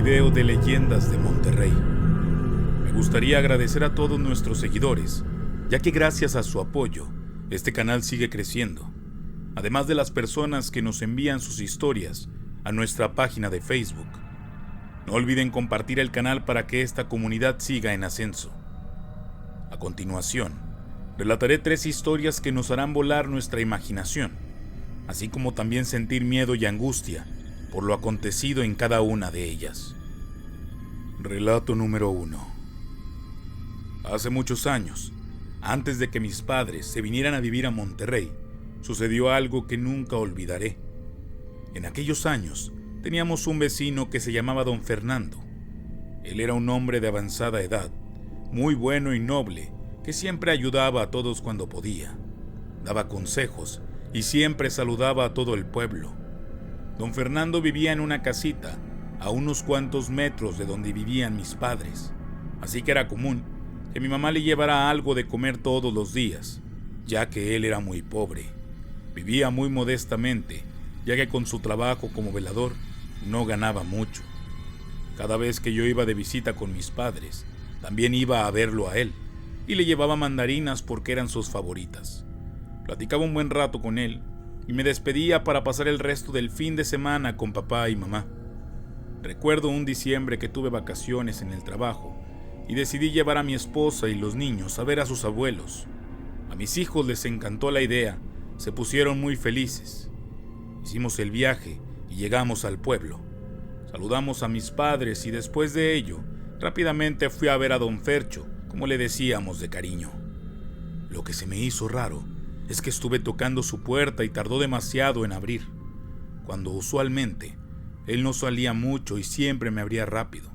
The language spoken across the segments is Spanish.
video de Leyendas de Monterrey. Me gustaría agradecer a todos nuestros seguidores, ya que gracias a su apoyo, este canal sigue creciendo, además de las personas que nos envían sus historias a nuestra página de Facebook. No olviden compartir el canal para que esta comunidad siga en ascenso. A continuación, relataré 3 historias que nos harán volar nuestra imaginación, así como también sentir miedo y angustia por lo acontecido en cada una de ellas. Relato número 1. Hace muchos años, antes de que mis padres se vinieran a vivir a Monterrey, sucedió algo que nunca olvidaré. En aquellos años, teníamos un vecino que se llamaba Don Fernando. Él era un hombre de avanzada edad, muy bueno y noble, que siempre ayudaba a todos cuando podía. Daba consejos y siempre saludaba a todo el pueblo. Don Fernando vivía en una casita a unos cuantos metros de donde vivían mis padres, así que era común que mi mamá le llevara algo de comer todos los días, ya que él era muy pobre. Vivía muy modestamente, ya que con su trabajo como velador no ganaba mucho. Cada vez que yo iba de visita con mis padres, también iba a verlo a él, y le llevaba mandarinas porque eran sus favoritas. Platicaba un buen rato con él, y me despedía para pasar el resto del fin de semana con papá y mamá. Recuerdo un diciembre que tuve vacaciones en el trabajo, y decidí llevar a mi esposa y los niños a ver a sus abuelos. A mis hijos les encantó la idea, se pusieron muy felices. Hicimos el viaje y llegamos al pueblo. Saludamos a mis padres y después de ello, rápidamente fui a ver a Don Fercho, como le decíamos de cariño. Lo que se me hizo raro es que estuve tocando su puerta y tardó demasiado en abrir, cuando usualmente él no salía mucho y siempre me abría rápido.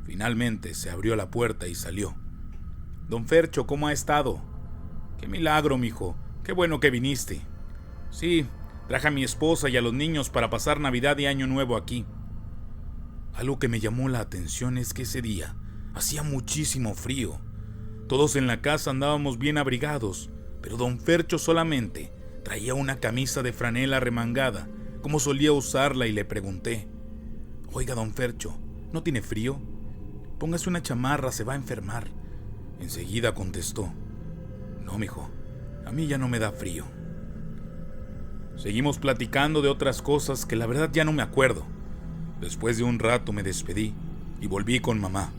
Finalmente se abrió la puerta y salió. Don Fercho, ¿cómo ha estado? Qué milagro, mijo, qué bueno que viniste. Sí, traje a mi esposa y a los niños para pasar Navidad y Año Nuevo aquí. Algo que me llamó la atención es que ese día hacía muchísimo frío. Todos en la casa andábamos bien abrigados, pero Don Fercho solamente traía una camisa de franela remangada, como solía usarla, y le pregunté: «Oiga, Don Fercho, ¿no tiene frío? Póngase una chamarra, se va a enfermar». Enseguida contestó: «No, mijo, a mí ya no me da frío». Seguimos platicando de otras cosas que la verdad ya no me acuerdo. Después de un rato me despedí y volví con mamá.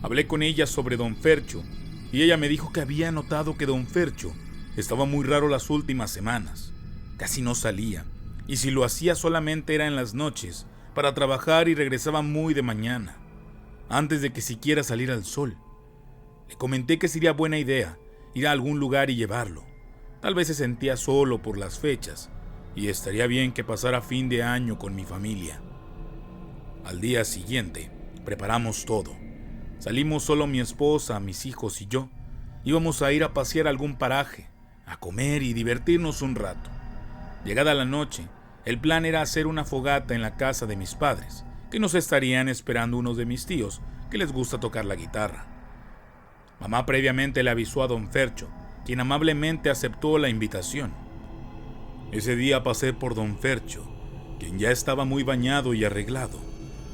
Hablé con ella sobre Don Fercho y ella me dijo que había notado que Don Fercho estaba muy raro las últimas semanas. Casi no salía, y si lo hacía solamente era en las noches para trabajar y regresaba muy de mañana, antes de que siquiera saliera el sol. Le comenté que sería buena idea ir a algún lugar y llevarlo. Tal vez se sentía solo por las fechas y estaría bien que pasara fin de año con mi familia. Al día siguiente, preparamos todo. Salimos solo mi esposa, mis hijos y yo. Íbamos a ir a pasear a algún paraje, a comer y divertirnos un rato. Llegada la noche, el plan era hacer una fogata en la casa de mis padres, que nos estarían esperando unos de mis tíos, que les gusta tocar la guitarra. Mamá previamente le avisó a Don Fercho, quien amablemente aceptó la invitación. Ese día pasé por Don Fercho, quien ya estaba muy bañado y arreglado,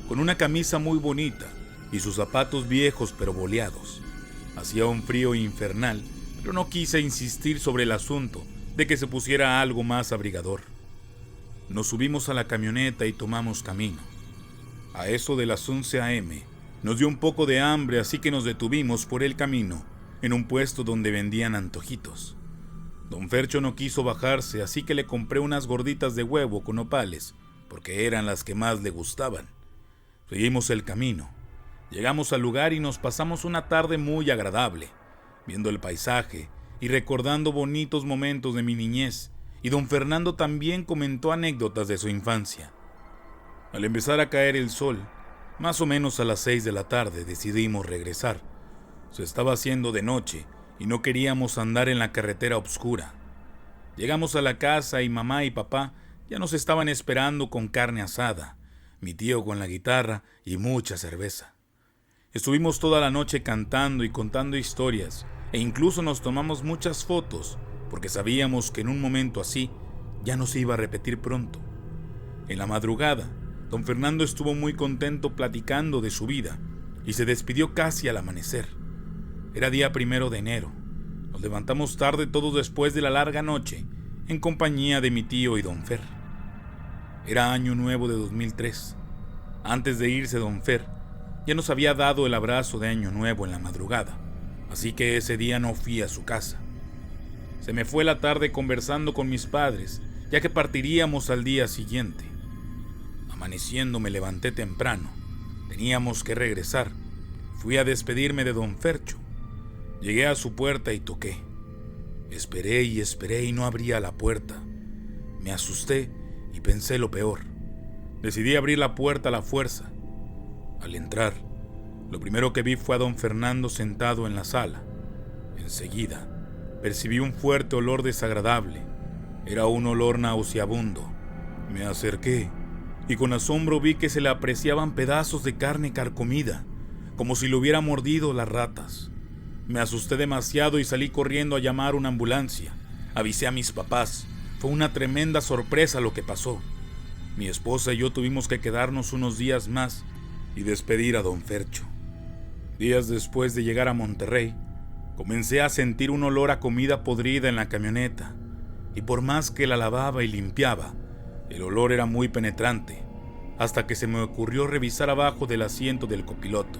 con una camisa muy bonita y sus zapatos viejos pero boleados. Hacía un frío infernal, pero no quise insistir sobre el asunto de que se pusiera algo más abrigador. Nos subimos a la camioneta y tomamos camino. A eso de las 11 a.m. nos dio un poco de hambre, así que nos detuvimos por el camino en un puesto donde vendían antojitos. Don Fercho no quiso bajarse, así que le compré unas gorditas de huevo con nopales, porque eran las que más le gustaban. Seguimos el camino. Llegamos al lugar y nos pasamos una tarde muy agradable, viendo el paisaje y recordando bonitos momentos de mi niñez, y Don Fernando también comentó anécdotas de su infancia. Al empezar a caer el sol, más o menos a las 6 de la tarde, decidimos regresar. Se estaba haciendo de noche y no queríamos andar en la carretera oscura. Llegamos a la casa y mamá y papá ya nos estaban esperando con carne asada, mi tío con la guitarra y mucha cerveza. Estuvimos toda la noche cantando y contando historias, e incluso nos tomamos muchas fotos, porque sabíamos que en un momento así ya no se iba a repetir pronto. En la madrugada Don Fernando estuvo muy contento platicando de su vida y se despidió casi al amanecer. Era día 1 de enero. Nos levantamos tarde todos después de la larga noche, en compañía de mi tío y don Fer. Era año nuevo de 2003. Antes de irse don Fer, ya nos había dado el abrazo de año nuevo en la madrugada, así que ese día no fui a su casa. Se me fue la tarde conversando con mis padres, ya que partiríamos al día siguiente. Amaneciendo me levanté temprano. Teníamos que regresar. Fui a despedirme de don Fercho. Llegué a su puerta y toqué. Esperé y no abría la puerta. Me asusté y pensé lo peor. Decidí abrir la puerta a la fuerza. Al entrar, lo primero que vi fue a don Fernando sentado en la sala. Enseguida, percibí un fuerte olor desagradable. Era un olor nauseabundo. Me acerqué y con asombro vi que se le apreciaban pedazos de carne carcomida, como si lo hubiera mordido las ratas. Me asusté demasiado y salí corriendo a llamar una ambulancia. Avisé a mis papás. Fue una tremenda sorpresa lo que pasó. Mi esposa y yo tuvimos que quedarnos unos días más y despedir a don Fercho. Días después de llegar a Monterrey, comencé a sentir un olor a comida podrida en la camioneta, y por más que la lavaba y limpiaba, el olor era muy penetrante, hasta que se me ocurrió revisar abajo del asiento del copiloto.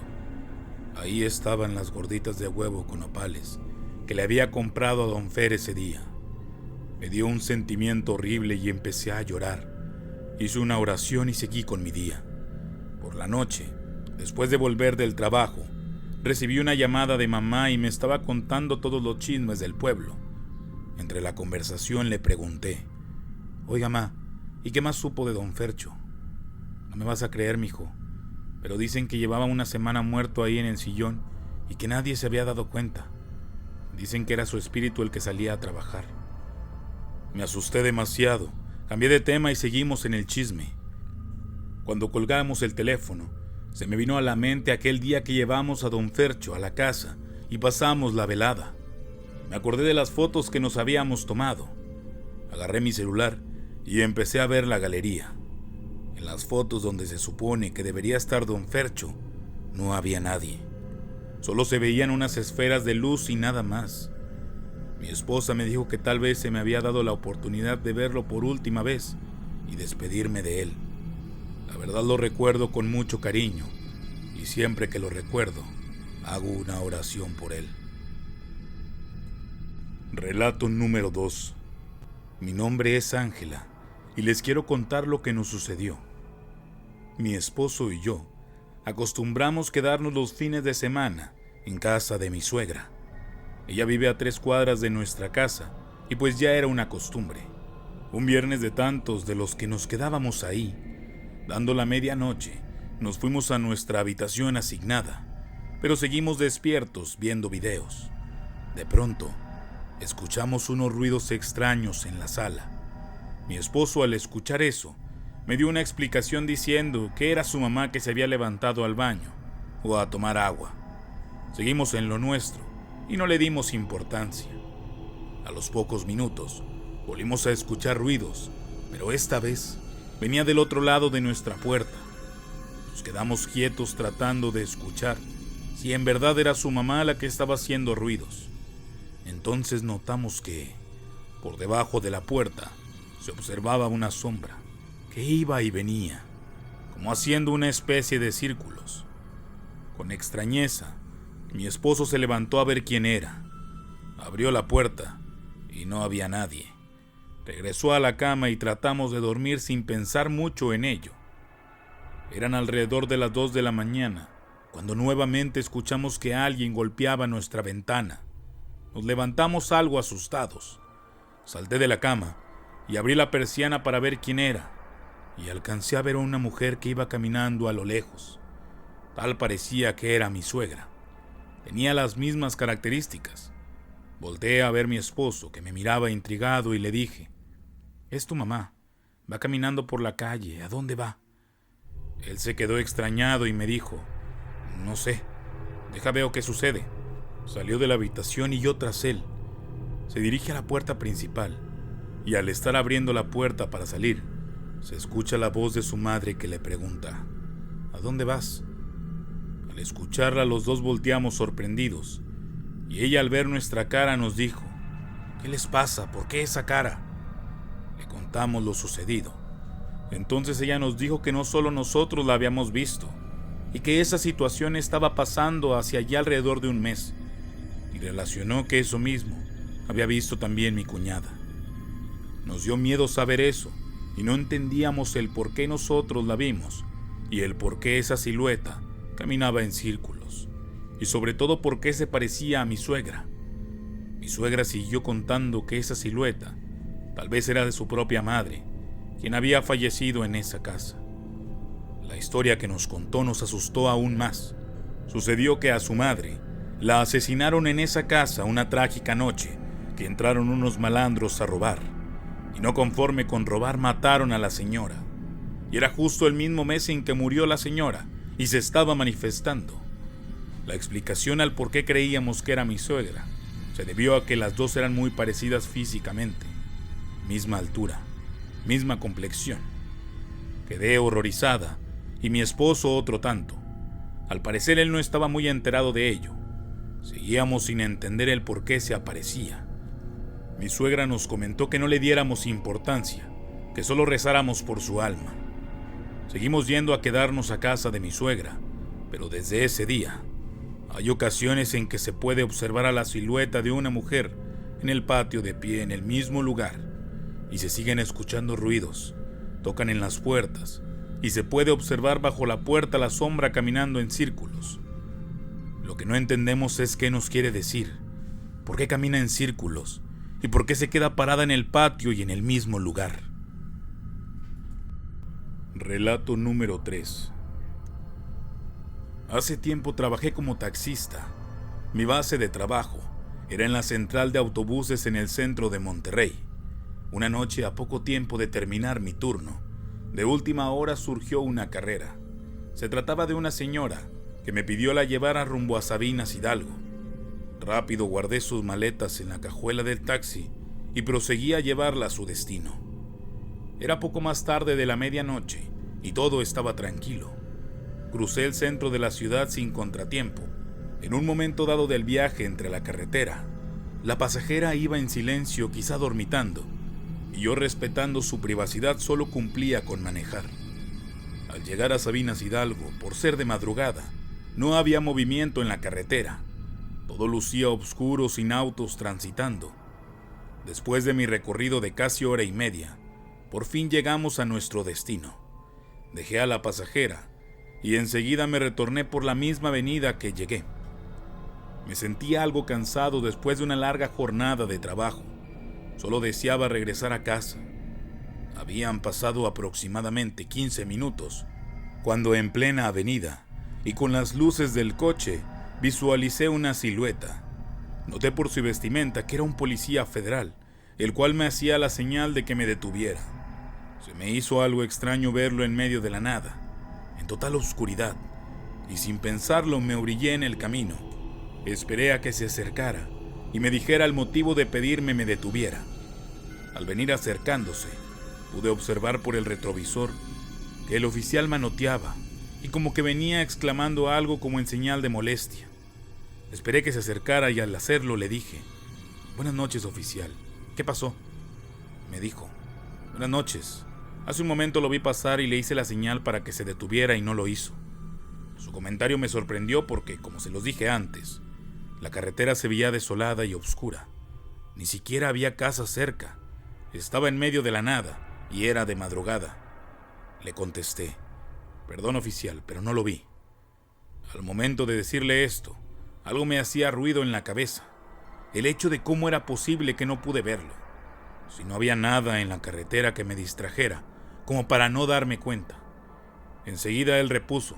Ahí estaban las gorditas de huevo con nopales que le había comprado a don Fer ese día. Me dio un sentimiento horrible y empecé a llorar. Hice una oración y seguí con mi día. Por la noche, después de volver del trabajo, recibí una llamada de mamá y me estaba contando todos los chismes del pueblo. Entre la conversación le pregunté: «Oiga, ma, ¿y qué más supo de don Fercho? No me vas a creer, mijo, pero dicen que llevaba una semana muerto ahí en el sillón y que nadie se había dado cuenta. Dicen que era su espíritu el que salía a trabajar». Me asusté demasiado, cambié de tema y seguimos en el chisme. Cuando colgamos el teléfono, se me vino a la mente aquel día que llevamos a don Fercho a la casa y pasamos la velada. Me acordé de las fotos que nos habíamos tomado. Agarré mi celular y empecé a ver la galería. En las fotos donde se supone que debería estar don Fercho, no había nadie. Solo se veían unas esferas de luz y nada más. Mi esposa me dijo que tal vez se me había dado la oportunidad de verlo por última vez y despedirme de él. La verdad lo recuerdo con mucho cariño y siempre que lo recuerdo, hago una oración por él. Relato número 2. Mi nombre es Ángela y les quiero contar lo que nos sucedió. Mi esposo y yo acostumbramos quedarnos los fines de semana en casa de mi suegra. Ella vive a 3 cuadras de nuestra casa y pues ya era una costumbre. Un viernes de tantos de los que nos quedábamos ahí, dando la medianoche, nos fuimos a nuestra habitación asignada, pero seguimos despiertos viendo videos. De pronto, escuchamos unos ruidos extraños en la sala. Mi esposo, al escuchar eso, me dio una explicación diciendo que era su mamá que se había levantado al baño o a tomar agua. Seguimos en lo nuestro y no le dimos importancia. A los pocos minutos, volvimos a escuchar ruidos, pero esta vez venía del otro lado de nuestra puerta. Nos quedamos quietos tratando de escuchar si en verdad era su mamá la que estaba haciendo ruidos. Entonces notamos que, por debajo de la puerta, se observaba una sombra que iba y venía, como haciendo una especie de círculos. Con extrañeza, mi esposo se levantó a ver quién era. Abrió la puerta y no había nadie. Regresó a la cama y tratamos de dormir sin pensar mucho en ello. Eran alrededor de las 2 de la mañana, cuando nuevamente escuchamos que alguien golpeaba nuestra ventana. Nos levantamos algo asustados. Salté de la cama y abrí la persiana para ver quién era, y alcancé a ver a una mujer que iba caminando a lo lejos. Tal parecía que era mi suegra. Tenía las mismas características. Volteé a ver a mi esposo, que me miraba intrigado, y le dije: «Es tu mamá. Va caminando por la calle. ¿A dónde va?» Él se quedó extrañado y me dijo: «No sé. Deja veo qué sucede». Salió de la habitación y yo tras él. Se dirige a la puerta principal, y al estar abriendo la puerta para salir, Se escucha la voz de su madre que le pregunta: ¿a dónde vas? Al escucharla, los dos volteamos sorprendidos, y ella, al ver nuestra cara, nos dijo: ¿qué les pasa? ¿Por qué esa cara? Le contamos lo sucedido. Entonces ella nos dijo que no solo nosotros la habíamos visto, y que esa situación estaba pasando hacia allá alrededor de un mes, y relacionó que eso mismo había visto también mi cuñada. Nos dio miedo saber eso, y no entendíamos el por qué nosotros la vimos, y el por qué esa silueta caminaba en círculos, y sobre todo por qué se parecía a mi suegra. Mi suegra siguió contando que esa silueta tal vez era de su propia madre, quien había fallecido en esa casa. La historia que nos contó nos asustó aún más. Sucedió que a su madre la asesinaron en esa casa una trágica noche que entraron unos malandros a robar, y no conforme con robar, mataron a la señora. Y era justo el mismo mes en que murió la señora y se estaba manifestando. La explicación al por qué creíamos que era mi suegra se debió a que las dos eran muy parecidas físicamente, misma altura, misma complexión. Quedé horrorizada, y mi esposo otro tanto. Al parecer él no estaba muy enterado de ello. Seguíamos sin entender el por qué se aparecía. Mi suegra nos comentó que no le diéramos importancia, que solo rezáramos por su alma. Seguimos yendo a quedarnos a casa de mi suegra, pero desde ese día hay ocasiones en que se puede observar a la silueta de una mujer en el patio de pie en el mismo lugar, y se siguen escuchando ruidos, tocan en las puertas, y se puede observar bajo la puerta la sombra caminando en círculos. Lo que no entendemos es qué nos quiere decir, por qué camina en círculos, y por qué se queda parada en el patio y en el mismo lugar. Relato número 3. Hace tiempo trabajé como taxista. Mi base de trabajo era en la central de autobuses en el centro de Monterrey. Una noche, a poco tiempo de terminar mi turno, de última hora surgió una carrera. Se trataba de una señora que me pidió la llevara rumbo a Sabinas Hidalgo. Rápido guardé sus maletas en la cajuela del taxi y proseguí a llevarla a su destino. Era poco más tarde de la medianoche y todo estaba tranquilo. Crucé el centro de la ciudad sin contratiempo. En un momento dado del viaje entre la carretera, la pasajera iba en silencio, quizá dormitando, y yo, respetando su privacidad, solo cumplía con manejar. Al llegar a Sabinas Hidalgo, por ser de madrugada, no había movimiento en la carretera. Todo lucía oscuro, sin autos transitando. Después de mi recorrido de casi hora y media, por fin llegamos a nuestro destino. Dejé a la pasajera y enseguida me retorné por la misma avenida que llegué. Me sentía algo cansado después de una larga jornada de trabajo. Solo deseaba regresar a casa. Habían pasado aproximadamente 15 minutos, cuando en plena avenida, y con las luces del coche, visualicé una silueta. Noté por su vestimenta que era un policía federal, el cual me hacía la señal de que me detuviera. Se me hizo algo extraño verlo en medio de la nada, en total oscuridad, y sin pensarlo me orillé en el camino. Esperé a que se acercara y me dijera el motivo de pedirme me detuviera. Al venir acercándose, pude observar por el retrovisor que el oficial manoteaba y como que venía exclamando algo como en señal de molestia. Esperé que se acercara y al hacerlo le dije: «Buenas noches, oficial. ¿Qué pasó?». Me dijo: «Buenas noches. Hace un momento lo vi pasar y le hice la señal para que se detuviera y no lo hizo». Su comentario me sorprendió porque, como se los dije antes, la carretera se veía desolada y oscura. Ni siquiera había casa cerca. Estaba en medio de la nada y era de madrugada. Le contesté: «Perdón, oficial, pero no lo vi». Al momento de decirle esto, algo me hacía ruido en la cabeza. El hecho de cómo era posible que no pude verlo. Si no había nada en la carretera que me distrajera, como para no darme cuenta. Enseguida él repuso: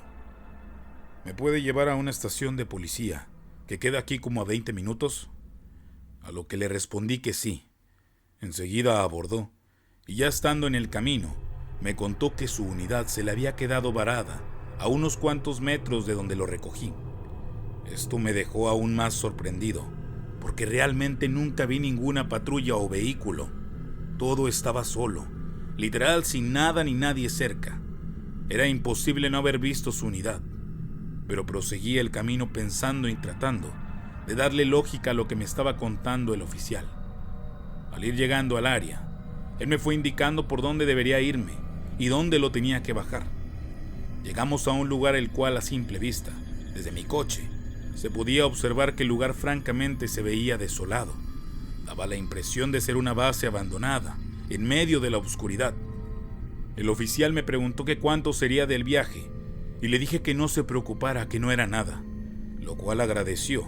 «¿Me puede llevar a una estación de policía que queda aquí como a 20 minutos?» A lo que le respondí que sí. Enseguida abordó, y ya estando en el camino, me contó que su unidad se le había quedado varada a unos cuantos metros de donde lo recogí. Esto me dejó aún más sorprendido, porque realmente nunca vi ninguna patrulla o vehículo. Todo estaba solo, literal sin nada ni nadie cerca. Era imposible no haber visto su unidad, pero proseguía el camino pensando y tratando de darle lógica a lo que me estaba contando el oficial. Al ir llegando al área, él me fue indicando por dónde debería irme y dónde lo tenía que bajar. Llegamos a un lugar el cual a simple vista, desde mi coche, se podía observar que el lugar francamente se veía desolado. Daba la impresión de ser una base abandonada, en medio de la oscuridad. El oficial me preguntó que cuánto sería del viaje y le dije que no se preocupara, que no era nada, lo cual agradeció.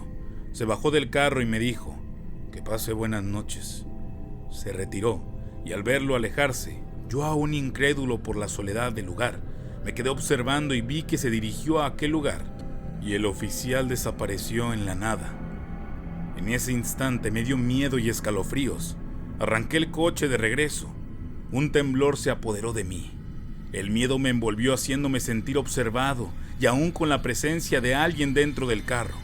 Se bajó del carro y me dijo: que pase buenas noches. Se retiró y al verlo alejarse, yo aún incrédulo por la soledad del lugar, me quedé observando y vi que se dirigió a aquel lugar y el oficial desapareció en la nada. En ese instante me dio miedo y escalofríos. Arranqué el coche de regreso. Un temblor se apoderó de mí. El miedo me envolvió haciéndome sentir observado y aún con la presencia de alguien dentro del carro.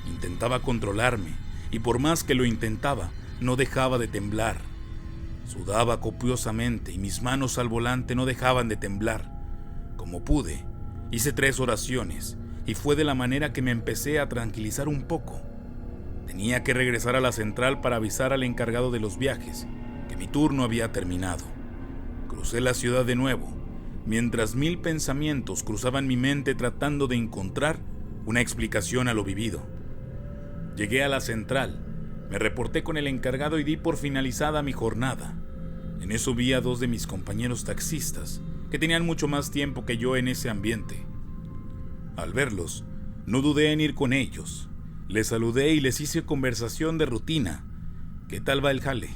Intentaba controlarme y por más que lo intentaba, no dejaba de temblar. Sudaba copiosamente y mis manos al volante no dejaban de temblar. Como pude, hice 3 oraciones y fue de la manera que me empecé a tranquilizar un poco. Tenía que regresar a la central para avisar al encargado de los viajes que mi turno había terminado. Crucé la ciudad de nuevo, mientras 1000 pensamientos cruzaban mi mente tratando de encontrar una explicación a lo vivido. Llegué a la central, me reporté con el encargado y di por finalizada mi jornada. En eso vi a 2 de mis compañeros taxistas que tenían mucho más tiempo que yo en ese ambiente. Al verlos, no dudé en ir con ellos. Les saludé y les hice conversación de rutina. ¿Qué tal va el jale?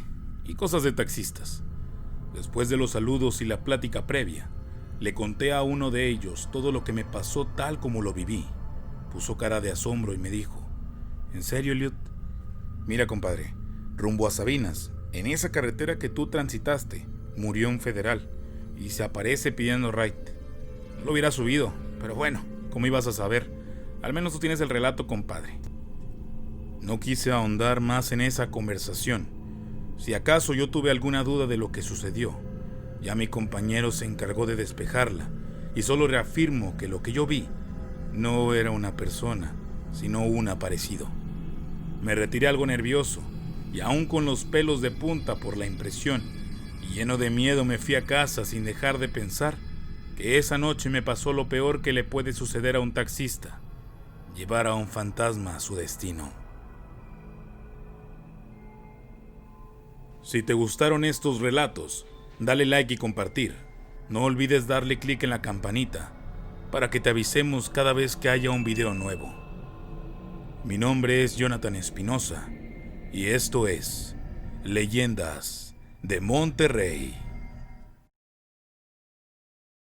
Y cosas de taxistas. Después de los saludos y la plática previa, le conté a uno de ellos todo lo que me pasó tal como lo viví. Puso cara de asombro y me dijo: ¿en serio, Eliot? Mira, compadre, rumbo a Sabinas, en esa carretera que tú transitaste, murió un federal y se aparece pidiendo ride. No lo hubiera subido, pero bueno, ¿cómo ibas a saber? Al menos tú tienes el relato, compadre. No quise ahondar más en esa conversación. Si acaso yo tuve alguna duda de lo que sucedió, ya mi compañero se encargó de despejarla y solo reafirmo que lo que yo vi no era una persona, sino un aparecido. Me retiré algo nervioso y aún con los pelos de punta por la impresión y lleno de miedo me fui a casa sin dejar de pensar que esa noche me pasó lo peor que le puede suceder a un taxista: llevar a un fantasma a su destino. Si te gustaron estos relatos, dale like y compartir. No olvides darle clic en la campanita para que te avisemos cada vez que haya un video nuevo. Mi nombre es Jonathan Espinosa y esto es Leyendas de Monterrey.